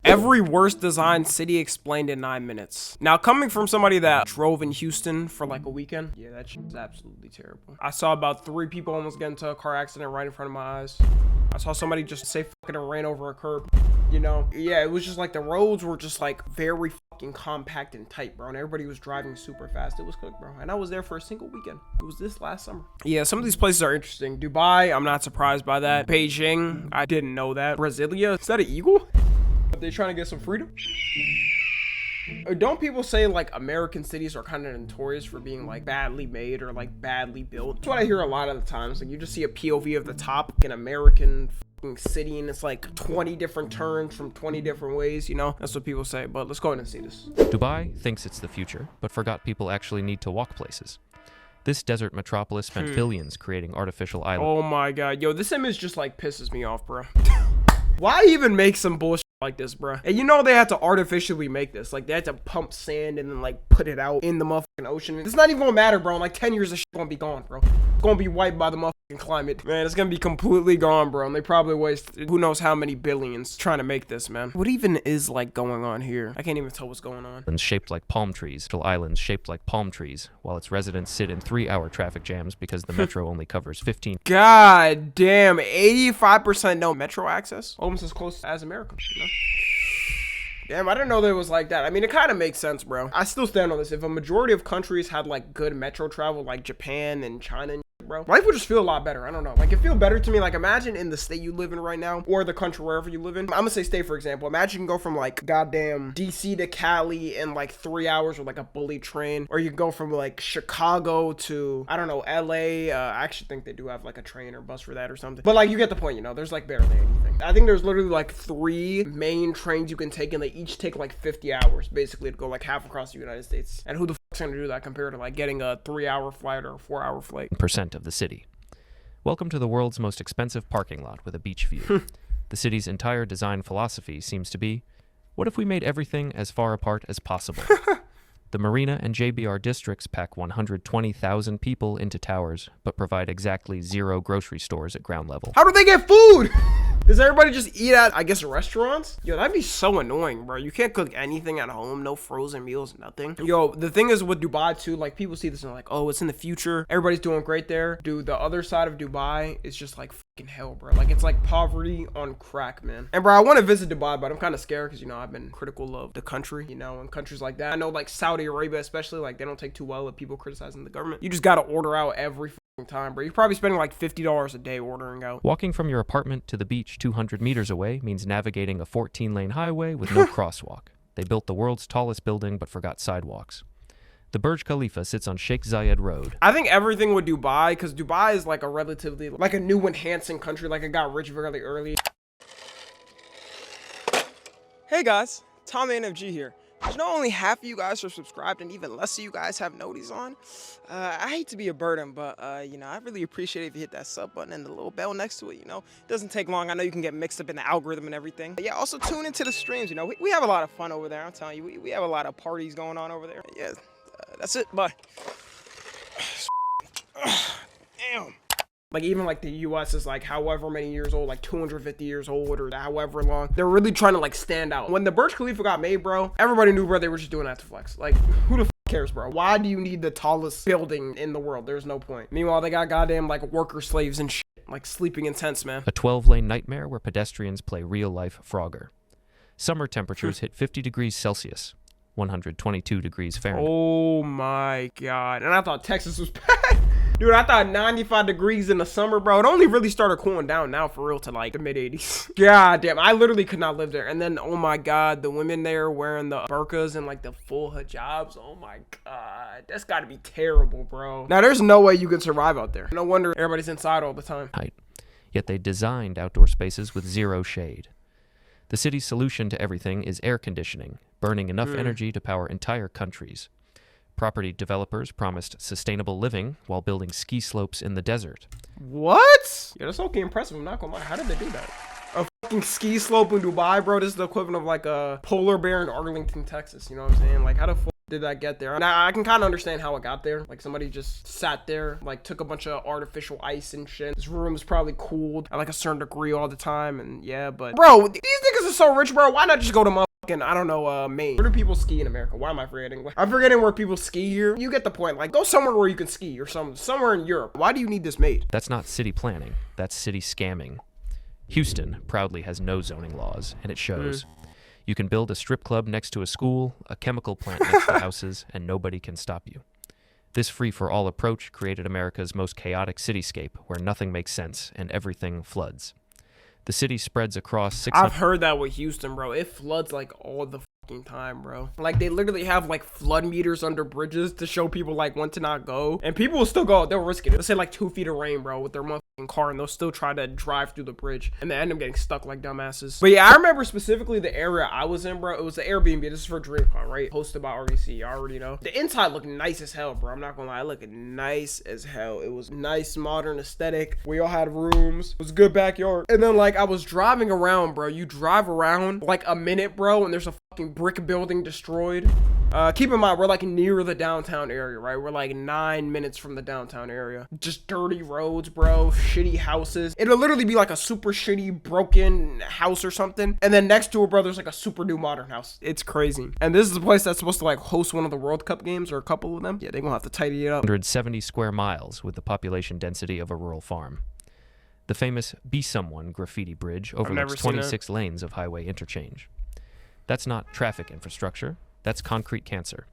Every worst designed city explained in 9 minutes. Now, coming from somebody that drove in Houston for like a weekend, yeah, that shit is absolutely terrible. I saw about 3 people almost get into a car accident right in front of my eyes. I saw somebody just say fucking and ran over a curb, you know? Yeah, it was just like the roads were just like very fucking compact and tight, bro. And everybody was driving super fast. It was cooked, bro. And I was there for a single weekend. It was this last summer. Yeah, some of these places are interesting. Dubai, I'm not surprised by that. Beijing, I didn't know that. Brasilia, is that an eagle? Are they trying to get some freedom? Don't people say like American cities are kind of notorious for being like badly made or like badly built? That's what I hear a lot of the times. Like you just see a POV of the top in American city and it's like 20 different turns from 20 different ways, you know? That's what people say, but let's go ahead and see this. Dubai thinks it's the future, but forgot people actually need to walk places. This desert metropolis spent billions creating artificial islands. Oh my god, yo, this image just like pisses me off, bro. Why even make some bullshit like this, bro? And you know they had to artificially make this. Like they had to pump sand and then like put it out in the motherfucking ocean. It's not even gonna matter, bro. In like 10 years, this shit gonna be gone, bro. It's gonna be wiped by the motherfucking climate. Man, it's gonna be completely gone, bro. And they probably wasted who knows how many billions trying to make this, man. What even is like going on here? I can't even tell what's going on. Shaped like palm trees, islands shaped like palm trees, while its residents sit in 3-hour traffic jams because the metro only covers 15. God damn, 85% no metro access? Almost as close as America, you know? Damn, I didn't know that it was like that. I mean, it kind of makes sense, bro. I still stand on this. If a majority of countries had like good metro travel, like Japan and China and shit, bro, life would just feel a lot better. I don't know. Like, it feel better to me. Like, imagine in the state you live in right now, or the country wherever you live in. I'm gonna say state, for example. Imagine you can go from like goddamn DC to Cali in like 3 hours with like a bullet train, or you can go from like Chicago to, I don't know, LA. I actually think they do have like a train or bus for that or something. But like, you get the point, you know, there's like barely anything. I think there's literally like 3 main trains you can take, and they each take like 50 hours basically to go like half across the United States. And who the fuck's gonna do that compared to like getting a 3-hour flight or a 4-hour flight? Percent of the city. Welcome to the world's most expensive parking lot with a beach view. The city's entire design philosophy seems to be, what if we made everything as far apart as possible? The Marina and JBR districts pack 120,000 people into towers, but provide exactly 0 grocery stores at ground level. How do they get food? Does everybody just eat at, I guess, restaurants? Yo, that'd be so annoying, bro. You can't cook anything at home. No frozen meals, nothing. Yo, the thing is with Dubai, too, like, people see this and they're like, oh, it's in the future. Everybody's doing great there. Dude, the other side of Dubai is just like fucking hell, bro. Like, it's like poverty on crack, man. And, bro, I want to visit Dubai, but I'm kind of scared because, you know, I've been critical of the country, you know, and countries like that. I know, like, Saudi Arabia, especially, like, they don't take too well with people criticizing the government. You just got to order out every time, bro. You're probably spending like $50 a day ordering out. Walking from your apartment to the beach 200 meters away means navigating a 14-lane highway with no crosswalk. They built the world's tallest building but forgot sidewalks. The Burj Khalifa sits on Sheikh Zayed Road. I think everything with Dubai, because Dubai is like a relatively, like a new enhancing country, like it got rich very early. Hey guys, Tom NFG here. You know, only half of you guys are subscribed and even less of you guys have noties on. I hate to be a burden, but, you know, I really appreciate it if you hit that sub button and the little bell next to it, you know. It doesn't take long. I know you can get mixed up in the algorithm and everything. But yeah, also tune into the streams, you know. We have a lot of fun over there, I'm telling you. We have a lot of parties going on over there. Yeah, that's it. Bye. Damn. Like, even, like, the U.S. is, like, however many years old, like, 250 years old or however long. They're really trying to, like, stand out. When the Burj Khalifa got made, bro, everybody knew, bro, they were just doing that to flex. Like, who the f cares, bro? Why do you need the tallest building in the world? There's no point. Meanwhile, they got goddamn, like, worker slaves and shit. Like, sleeping in tents, man. A 12-lane nightmare where pedestrians play real-life Frogger. Summer temperatures hit 50 degrees Celsius, 122 degrees Fahrenheit. Oh, my God. And I thought Texas was bad. Dude, I thought 95 degrees in the summer, bro. It only really started cooling down now for real to like the mid-80s. God damn, I literally could not live there. And then, oh my God, the women there wearing the burqas and like the full hijabs. Oh my God, that's gotta be terrible, bro. Now, there's no way you could survive out there. No wonder everybody's inside all the time. Yet they designed outdoor spaces with 0 shade. The city's solution to everything is air conditioning, burning enough energy to power entire countries. Property developers promised sustainable living while building ski slopes in the desert. What? Yeah, that's okay impressive. I'm not gonna lie. How did they do that? A fucking ski slope in Dubai, bro. This is the equivalent of like a polar bear in Arlington, Texas. You know what I'm saying? Like, how the fuck did that get there? And I can kind of understand how it got there. Like somebody just sat there, like took a bunch of artificial ice and shit. This room is probably cooled at like a certain degree all the time. And yeah, but bro, these niggas are so rich, bro. Why not just go to motherfucking, I don't know, Maine? Where do people ski in America? Why am I forgetting? I'm forgetting where people ski here. You get the point. Like go somewhere where you can ski or somewhere in Europe. Why do you need this made? That's not city planning. That's city scamming. Houston proudly has no zoning laws, and it shows. You can build a strip club next to a school, a chemical plant next to houses, and nobody can stop you. This free-for-all approach created America's most chaotic cityscape, where nothing makes sense and everything floods. The city spreads across 600... I've heard that with Houston, bro. It floods like all the fucking time, bro. Like they literally have like flood meters under bridges to show people like when to not go, and people will still go. They'll risk it. Let's say like 2 feet of rain, bro, with their motherfucking car, and they'll still try to drive through the bridge, and they end up getting stuck like dumbasses. But yeah, I remember specifically the area I was in, bro. It was the Airbnb. This is for DreamCon, right? Hosted by RDC. You already know. The inside looked nice as hell, bro. I'm not gonna lie, it looked nice as hell. It was nice, modern aesthetic. We all had rooms. It was a good backyard. And then like I was driving around, bro. You drive around like a minute, bro, and there's a fucking brick building destroyed. Keep in mind, we're like near the downtown area, right? We're like 9 minutes from the downtown area. Just dirty roads, bro. Shitty houses. It'll literally be like a super shitty broken house or something. And then next to it, bro, there's like a super new modern house. It's crazy. And this is the place that's supposed to like host one of the World Cup games or a couple of them. Yeah, they're gonna have to tidy it up. 170 square miles with the population density of a rural farm. The famous Be Someone graffiti bridge overlooks 26 lanes of highway interchange. That's not traffic infrastructure. That's concrete cancer.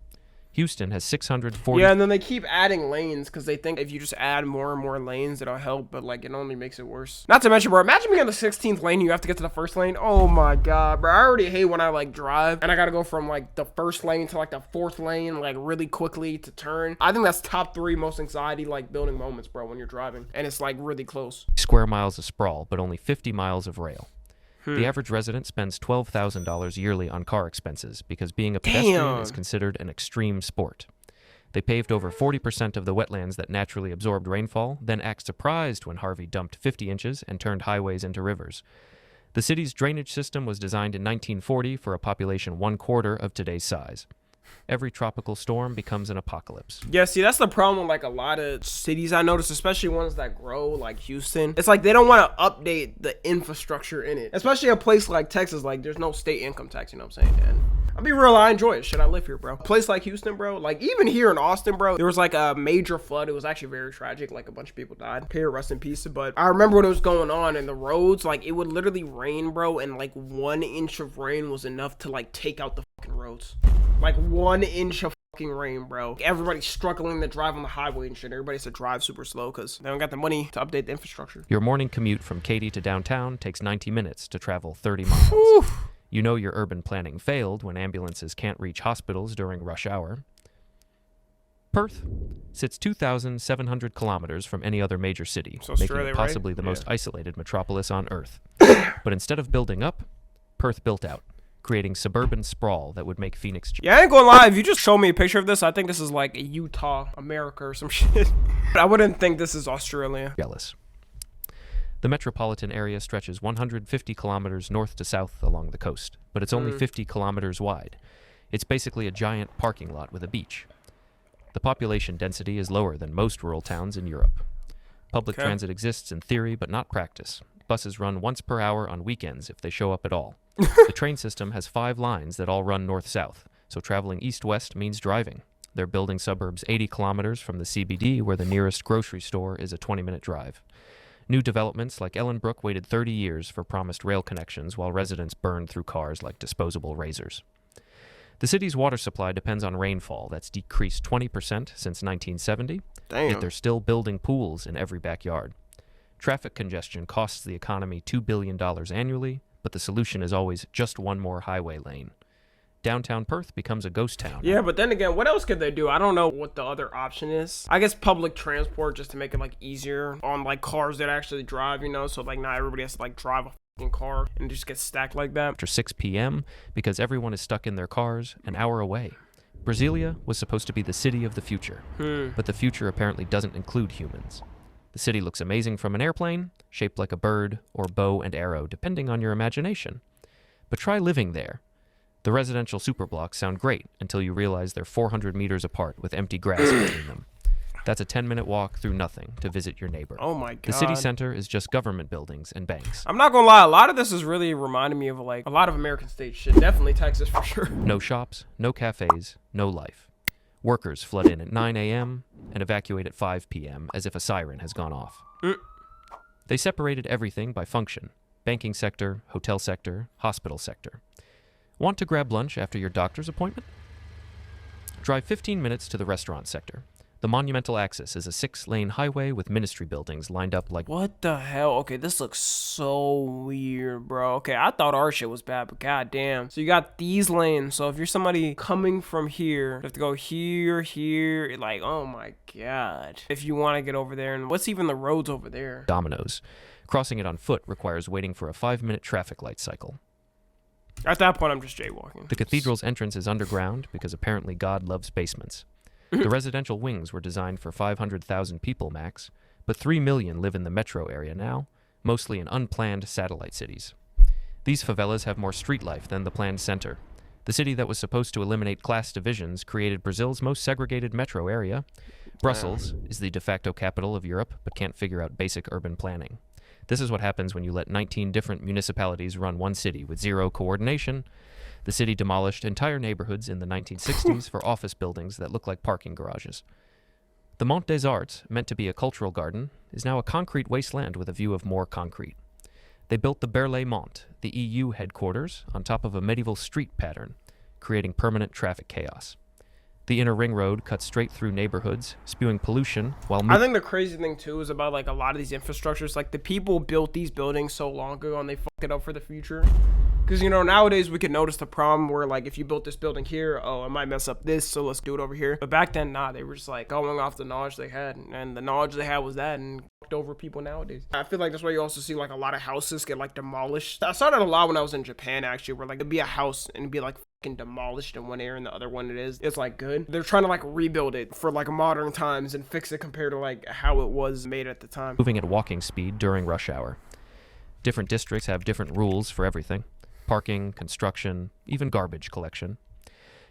Houston has 640... Yeah, and then they keep adding lanes because they think if you just add more and more lanes, it'll help, but like it only makes it worse. Not to mention, bro, imagine being on the 16th lane and you have to get to the first lane. Oh my god, bro. I already hate when I like drive and I gotta go from like the first lane to like the 4th lane like really quickly to turn. I think that's top 3 most anxiety like building moments, bro, when you're driving and it's like really close. Square miles of sprawl, but only 50 miles of rail. The average resident spends $12,000 yearly on car expenses because being a pedestrian is considered an extreme sport. They paved over 40% of the wetlands that naturally absorbed rainfall, then act surprised when Harvey dumped 50 inches and turned highways into rivers. The city's drainage system was designed in 1940 for a population 1/4 of today's size. Every tropical storm becomes an apocalypse. Yeah, see, that's the problem with like a lot of cities I notice, especially ones that grow like Houston. It's like they don't want to update the infrastructure in it. Especially a place like Texas, like there's no state income tax, you know what I'm saying? And I'll be real, I enjoy it. Shit, I live here, bro. A place like Houston, bro, like even here in Austin, bro, there was like a major flood. It was actually very tragic. Like a bunch of people died. Here, rest in peace. But I remember when it was going on and the roads, like it would literally rain, bro, and like 1 inch of rain was enough to like take out the fucking roads. Like 1 inch of fucking rain, bro. Everybody's struggling to drive on the highway and shit. Everybody has to drive super slow because they don't got the money to update the infrastructure. Your morning commute from Katy to downtown takes 90 minutes to travel 30 miles. Oof. You know your urban planning failed when ambulances can't reach hospitals during rush hour. Perth sits 2,700 kilometers from any other major city, So making Australia, it possibly right? the most isolated metropolis on Earth. But instead of building up, Perth built out, creating suburban sprawl that would make Phoenix... Yeah, I ain't gonna lie, if you just show me a picture of this, I think this is like Utah, America or some shit. I wouldn't think this is Australia. Jealous. The metropolitan area stretches 150 kilometers north to south along the coast, but it's only 50 kilometers wide. It's basically a giant parking lot with a beach. The population density is lower than most rural towns in Europe. Public transit exists in theory, but not practice. Buses run once per hour on weekends if they show up at all. The train system has 5 lines that all run north-south, so traveling east-west means driving. They're building suburbs 80 kilometers from the CBD, where the nearest grocery store is a 20-minute drive. New developments like Ellenbrook waited 30 years for promised rail connections while residents burned through cars like disposable razors. The city's water supply depends on rainfall that's decreased 20% since 1970, yet they're still building pools in every backyard. Traffic congestion costs the economy $2 billion annually, but the solution is always just one more highway lane. Downtown Perth becomes a ghost town. Yeah, but then again, what else could they do? I don't know what the other option is. I guess public transport just to make it like easier on like cars that actually drive, you know, so like not everybody has to like drive a fucking car and just get stacked like that. After 6 p.m. because everyone is stuck in their cars an hour away. Brasilia was supposed to be the city of the future, but the future apparently doesn't include humans. The city looks amazing from an airplane, shaped like a bird, or bow and arrow, depending on your imagination. But try living there. The residential superblocks sound great until you realize they're 400 meters apart with empty grass between them. That's a 10-minute walk through nothing to visit your neighbor. Oh my god. The city center is just government buildings and banks. I'm not gonna lie, a lot of this is really reminding me of like a lot of American states shit. Definitely Texas for sure. No shops, no cafes, no life. Workers flood in at 9 a.m. and evacuate at 5 p.m. as if a siren has gone off. They separated everything by function: banking sector, hotel sector, hospital sector. Want to grab lunch after your doctor's appointment? Drive 15 minutes to the restaurant sector. The monumental axis is a 6-lane highway with ministry buildings lined up like... What the hell? Okay, this looks so weird, bro. Okay, I thought our shit was bad, but goddamn. So you got these lanes. So if you're somebody coming from here, you have to go here, here. Like, oh my god. If you want to get over there, and what's even the roads over there? Dominoes. Crossing it on foot requires waiting for a 5-minute traffic light cycle. At that point, I'm just jaywalking. The cathedral's entrance is underground because apparently God loves basements. The residential wings were designed for 500,000 people max, but 3 million live in the metro area now, mostly in unplanned satellite cities. These favelas have more street life than the planned center. The city that was supposed to eliminate class divisions created Brazil's most segregated metro area. Brussels is the de facto capital of Europe, but can't figure out basic urban planning. This is what happens when you let 19 different municipalities run one city with zero coordination. The city demolished entire neighborhoods in the 1960s for office buildings that look like parking garages. The Mont des Arts, meant to be a cultural garden, is now a concrete wasteland with a view of more concrete. They built the Berlaymont Mont, the EU headquarters, on top of a medieval street pattern, creating permanent traffic chaos. The inner ring road cuts straight through neighborhoods, spewing pollution while... I think the crazy thing too is about like a lot of these infrastructures, like the people built these buildings so long ago and they fucked it up for the future. Because, you know, nowadays we can notice the problem where, like, if you built this building here, oh, I might mess up this, so let's do it over here. But back then, nah, they were just, like, going off the knowledge they had. And the knowledge they had was that and fucked over people nowadays. I feel like that's why you also see, like, a lot of houses get, like, demolished. I saw that a lot when I was in Japan, actually, where, like, it'd be a house and it'd be, like, fucking demolished in one area and the other one it's, like, good. They're trying to, like, rebuild it for, like, modern times and fix it compared to, like, how it was made at the time. Moving at walking speed during rush hour. Different districts have different rules for everything. Parking, construction, even garbage collection.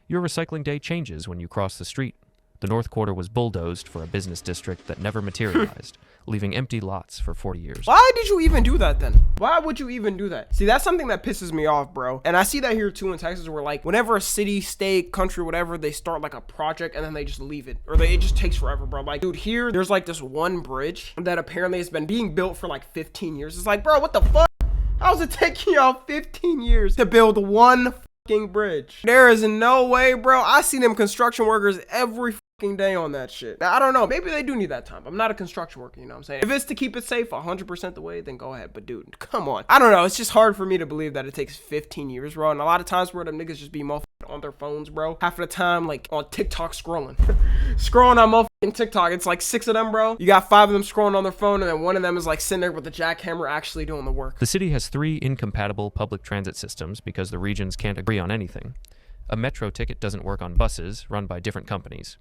Your recycling day changes when you cross the street. The North Quarter was bulldozed for a business district that never materialized, leaving empty lots for 40 years. Why did you even do that then? Why would you even do that? See, that's something that pisses me off, bro. And I see that here too in Texas, where like whenever a city, state, country, whatever, they start like a project and then they just leave it. Or it just takes forever, bro. Like, dude, here, there's like this one bridge that apparently has been being built for like 15 years. It's like, bro, what the fuck? How's it taking y'all 15 years to build one fucking bridge? There is no way, bro. I see them construction workers every fucking day on that shit. Now, I don't know. Maybe they do need that time. I'm not a construction worker, you know what I'm saying? If it's to keep it safe 100% the way, then go ahead. But dude, come on. I don't know. It's just hard for me to believe that it takes 15 years, bro. And a lot of times where them niggas just be motherfucking on their phones, bro. Half of the time, like on TikTok scrolling. Scrolling on motherfucking TikTok. It's like 6 of them, bro. You got 5 of them scrolling on their phone, and then one of them is like sitting there with the jackhammer actually doing the work. The city has 3 incompatible public transit systems because the regions can't agree on anything. A metro ticket doesn't work on buses run by different companies.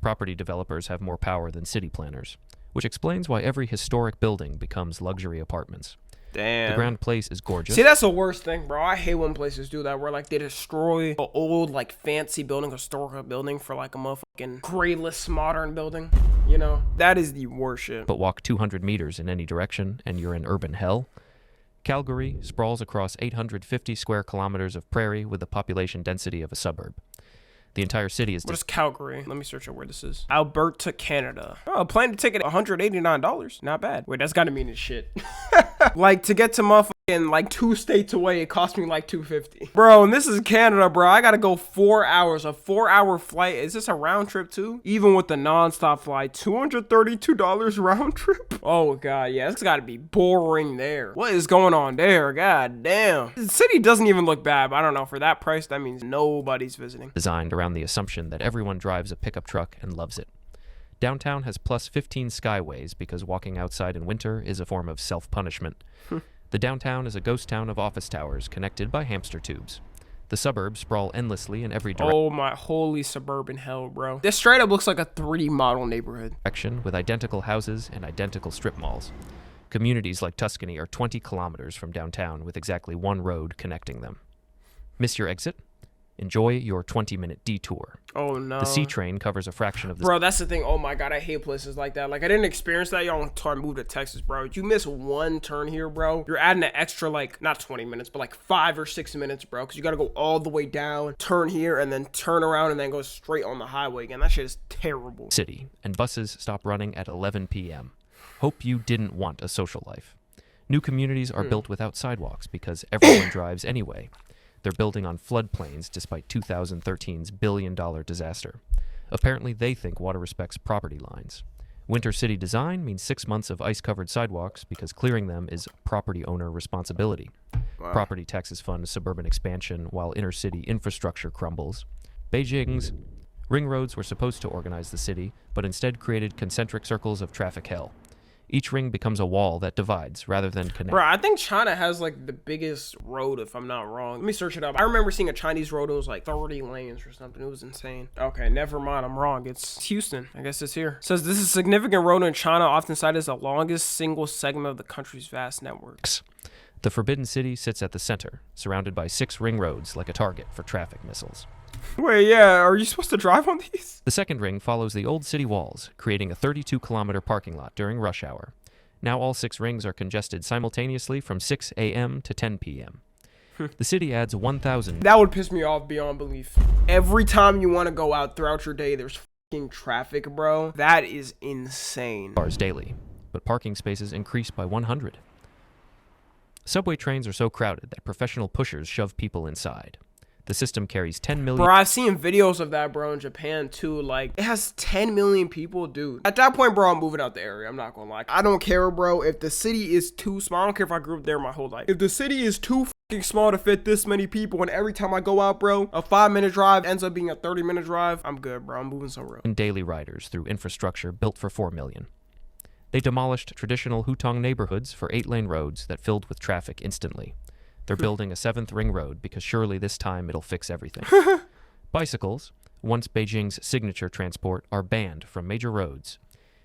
Property developers have more power than city planners, which explains why every historic building becomes luxury apartments. Damn. The Grand Place is gorgeous. See, that's the worst thing, bro. I hate when places do that, where like they destroy an old, like fancy building, historical building for like a motherfucking grayless modern building. You know, that is the worst shit. But walk 200 meters in any direction and you're in urban hell. Calgary sprawls across 850 square kilometers of prairie with the population density of a suburb. The entire city is... What is Calgary? Let me search out where this is. Alberta, Canada. Oh, plane ticket $189. Not bad. Wait, that's gotta mean it's shit. Like, to get to motherfucking, like, 2 states away, it cost me like $250. Bro, and this is Canada, bro. I gotta go 4 hours. A 4-hour flight. Is this a round trip, too? Even with the non-stop flight, $232 round trip? Oh, God, yeah. It's gotta be boring there. What is going on there? God damn. The city doesn't even look bad, but I don't know. For that price, that means nobody's visiting. Designed around the assumption that everyone drives a pickup truck and loves it. Downtown has plus 15 skyways because walking outside in winter is a form of self-punishment. The downtown is a ghost town of office towers connected by hamster tubes. The suburbs sprawl endlessly in every Oh my holy suburban hell, bro. This straight up looks like a 3D model neighborhood. direction with identical houses and identical strip malls. Communities like Tuscany are 20 kilometers from downtown with exactly one road connecting them. Miss your exit? Enjoy your 20-minute detour. Oh no. The C train covers a fraction of the Bro, that's the thing. Oh my god, I hate places like that. Like I didn't experience that, y'all, until I moved to Texas, bro. You miss one turn here, bro, you're adding an extra, like, not 20 minutes, but like 5 or 6 minutes, bro. Because you got to go all the way down, turn here, and then turn around and then go straight on the highway again. That shit is terrible. city, and buses stop running at 11 p.m. Hope you didn't want a social life. New communities are built without sidewalks because everyone drives anyway. They're building on floodplains despite 2013's billion-dollar disaster. Apparently, they think water respects property lines. Winter city design means 6 months of ice-covered sidewalks because clearing them is property owner responsibility. Wow. Property taxes fund suburban expansion while inner-city infrastructure crumbles. Beijing's ring roads were supposed to organize the city, but instead created concentric circles of traffic hell. Each ring becomes a wall that divides rather than connects. Bro, I think China has like the biggest road, if I'm not wrong. Let me search it up. I remember seeing a Chinese road. It was like 30 lanes or something. It was insane. Okay, never mind. I'm wrong. It's Houston. I guess it's here. It says this is a significant road in China, often cited as the longest single segment of the country's vast networks. The Forbidden City sits at the center, surrounded by 6 ring roads like a target for traffic missiles. Wait, yeah. Are you supposed to drive on these? The second ring follows the old city walls, creating a 32-kilometer parking lot during rush hour. Now all 6 rings are congested simultaneously from 6 a.m. to 10 p.m. The city adds 1,000 That would piss me off beyond belief. Every time you want to go out throughout your day, there's fucking traffic, bro. That is insane. cars daily, but parking spaces increase by 100. Subway trains are so crowded that professional pushers shove people inside. The system carries 10 million... Bro, I've seen videos of that, bro, in Japan, too. Like, it has 10 million people, dude. At that point, bro, I'm moving out the area. I'm not gonna lie. I don't care, bro. If the city is too small, I don't care if I grew up there my whole life. If the city is too fucking small to fit this many people, and every time I go out, bro, a 5-minute drive ends up being a 30-minute drive, I'm good, bro. I'm moving somewhere else. daily riders through infrastructure built for 4 million. They demolished traditional Hutong neighborhoods for 8-lane roads that filled with traffic instantly. They're building a 7th ring road because surely this time it'll fix everything. Bicycles, once Beijing's signature transport, are banned from major roads.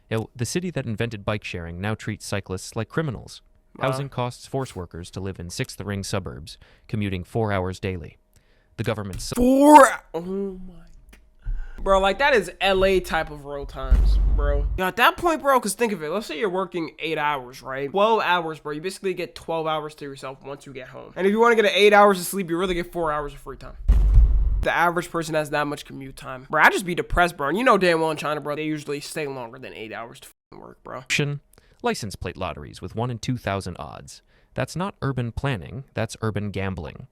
The city that invented bike sharing now treats cyclists like criminals. Wow. Housing costs force workers to live in 6th ring suburbs, commuting 4 hours daily. The government's... Oh my. Bro, like, that is LA type of road times, bro. Yeah, at that point, bro, because think of it. Let's say you're working 8 hours, right? 12 hours, bro. You basically get 12 hours to yourself once you get home. And if you want to get 8 hours of sleep, you really get 4 hours of free time. The average person has that much commute time. Bro, I'd just be depressed, bro. And you know damn well in China, bro, they usually stay longer than 8 hours to work, bro. License plate lotteries with 1 in 2,000 odds. That's not urban planning, that's urban gambling.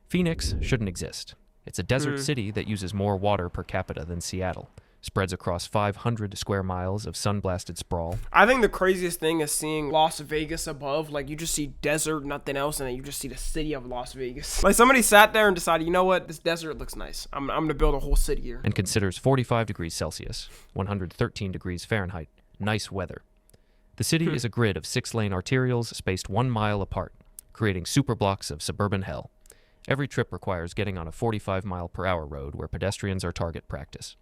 Phoenix shouldn't exist. It's a desert city that uses more water per capita than Seattle, spreads across 500 square miles of sun-blasted sprawl. I think the craziest thing is seeing Las Vegas above. Like, you just see desert, nothing else, and then you just see the city of Las Vegas. Like, somebody sat there and decided, you know what, this desert looks nice. I'm gonna build a whole city here. And considers 45 degrees Celsius, 113 degrees Fahrenheit, nice weather. The city is a grid of 6-lane arterials spaced 1 mile apart, creating superblocks of suburban hell. Every trip requires getting on a 45-mile-per-hour road where pedestrians are target practice.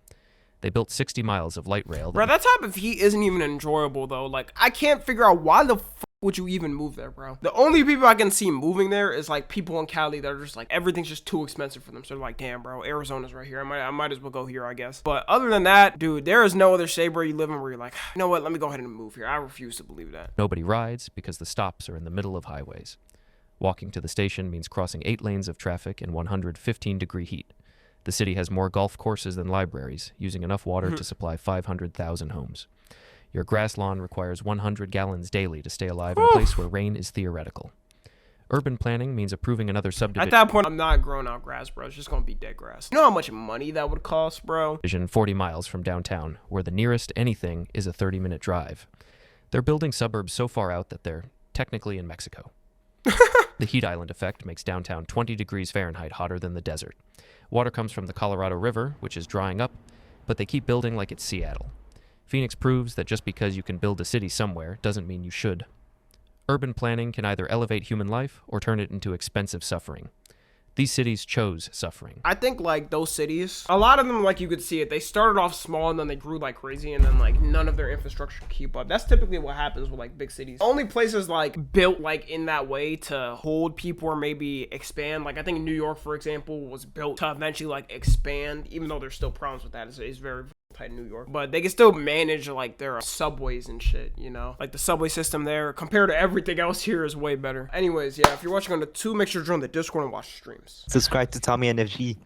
They built 60 miles of light rail. Bro, that type of heat isn't even enjoyable, though. Like, I can't figure out why the fuck would you even move there, bro? The only people I can see moving there is, like, people in Cali that are just, like, everything's just too expensive for them. So they're like, damn, bro, Arizona's right here. I might as well go here, I guess. But other than that, dude, there is no other state where you live in where you're like, you know what, let me go ahead and move here. I refuse to believe that. Nobody rides because the stops are in the middle of highways. Walking to the station means crossing 8 lanes of traffic in 115-degree heat. The city has more golf courses than libraries, using enough water to supply 500,000 homes. Your grass lawn requires 100 gallons daily to stay alive in a place where rain is theoretical. Urban planning means approving another subdivision. At that point, I'm not growing out grass, bro. It's just gonna be dead grass. You know how much money that would cost, bro? 40 miles from downtown, where the nearest anything is a 30-minute drive. They're building suburbs so far out that they're technically in Mexico. The heat island effect makes downtown 20 degrees Fahrenheit hotter than the desert. Water comes from the Colorado River, which is drying up, but they keep building like it's Seattle. Phoenix proves that just because you can build a city somewhere doesn't mean you should. Urban planning can either elevate human life or turn it into expensive suffering. These cities chose suffering. I think like those cities, a lot of them, like you could see it, they started off small and then they grew like crazy, and then like none of their infrastructure could keep up. That's typically what happens with like big cities. Only places like built like in that way to hold people or maybe expand. Like I think New York, for example, was built to eventually like expand, even though there's still problems with that. It's very tight in New York, but they can still manage like their subways and shit, you know, like the subway system there compared to everything else here is way better. Anyways, yeah, if you're watching on the 2, make sure to join the Discord and watch streams. Subscribe to Tommy NFG.